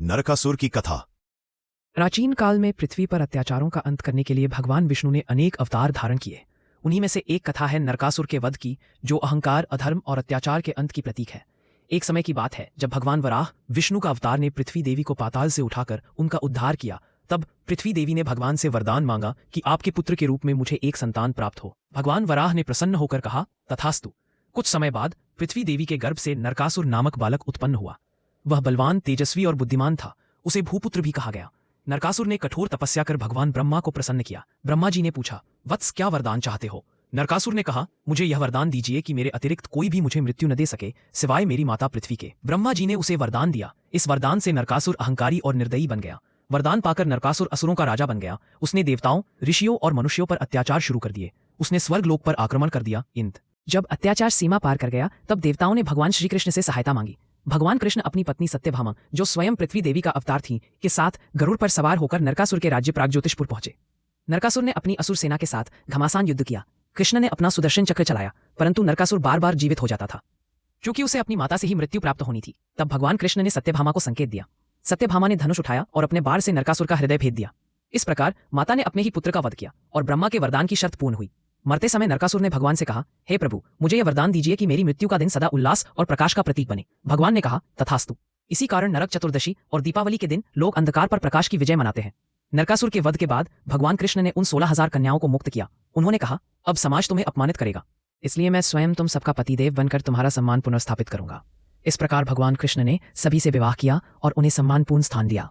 नरकासुर की कथा। प्राचीन काल में पृथ्वी पर अत्याचारों का अंत करने के लिए भगवान विष्णु ने अनेक अवतार धारण किए। उन्हीं में से एक कथा है नरकासुर के वध की, जो अहंकार, अधर्म और अत्याचार के अंत की प्रतीक है। एक समय की बात है जब भगवान वराह, विष्णु का अवतार, ने पृथ्वी देवी को पाताल से उठाकर उनका उद्धार किया। तब पृथ्वी देवी ने भगवान से वरदान मांगा कि आपके पुत्र के रूप में मुझे एक संतान प्राप्त हो। भगवान वराह ने प्रसन्न होकर कहा, तथास्तु। कुछ समय बाद पृथ्वी देवी के गर्भ से नरकासुर नामक बालक उत्पन्न हुआ। वह बलवान, तेजस्वी और बुद्धिमान था। उसे भूपुत्र भी कहा गया। नरकासुर ने कठोर तपस्या कर भगवान ब्रह्मा को प्रसन्न किया। ब्रह्मा जी ने पूछा, वत्स, क्या वरदान चाहते हो? नरकासुर ने कहा, मुझे यह वरदान दीजिए कि मेरे अतिरिक्त कोई भी मुझे मृत्यु न दे सके, सिवाय मेरी माता पृथ्वी के। ब्रह्मा जी ने उसे वरदान दिया। इस वरदान से नरकासुर अहंकारी और निर्दयी बन गया। वरदान पाकर नरकासुर असुरों का राजा बन गया। उसने देवताओं, ऋषियों और मनुष्यों पर अत्याचार शुरू कर दिए। उसने स्वर्ग लोक पर आक्रमण कर दिया। इंद्र जब अत्याचार सीमा पार कर गया, तब देवताओं ने भगवान श्री कृष्ण से सहायता मांगी। भगवान कृष्ण अपनी पत्नी सत्यभामा, जो स्वयं पृथ्वी देवी का अवतार थी, के साथ गरुड़ पर सवार होकर नरकासुर के राज्य प्रागज्योतिषपुर पहुंचे। नरकासुर ने अपनी असुर सेना के साथ घमासान युद्ध किया। कृष्ण ने अपना सुदर्शन चक्र चलाया, परंतु नरकासुर बार बार जीवित हो जाता था, क्योंकि उसे अपनी माता से ही मृत्यु प्राप्त होनी थी। तब भगवान कृष्ण ने सत्यभामा को संकेत दिया। सत्यभामा ने धनुष उठाया और अपने बाण से नरकासुर का हृदय भेद दिया। इस प्रकार माता ने अपने ही पुत्र का वध किया और ब्रह्मा के वरदान की शर्त पूर्ण हुई। मरते समय नरकासुर ने भगवान से कहा, हे प्रभु, मुझे यह वरदान दीजिए कि मेरी मृत्यु का दिन सदा उल्लास और प्रकाश का प्रतीक बने। भगवान ने कहा, तथास्तु। इसी कारण नरक चतुर्दशी और दीपावली के दिन लोग अंधकार पर प्रकाश की विजय मनाते हैं। नरकासुर के वध के बाद भगवान कृष्ण ने उन 16,000 कन्याओं को मुक्त किया। उन्होंने कहा, अब समाज तुम्हें अपमानित करेगा, इसलिए मैं स्वयं तुम सबका पतिदेव बनकर तुम्हारा सम्मान पुनर्स्थापित करूंगा। इस प्रकार भगवान कृष्ण ने सभी से विवाह किया और उन्हें सम्मानपूर्ण स्थान दिया।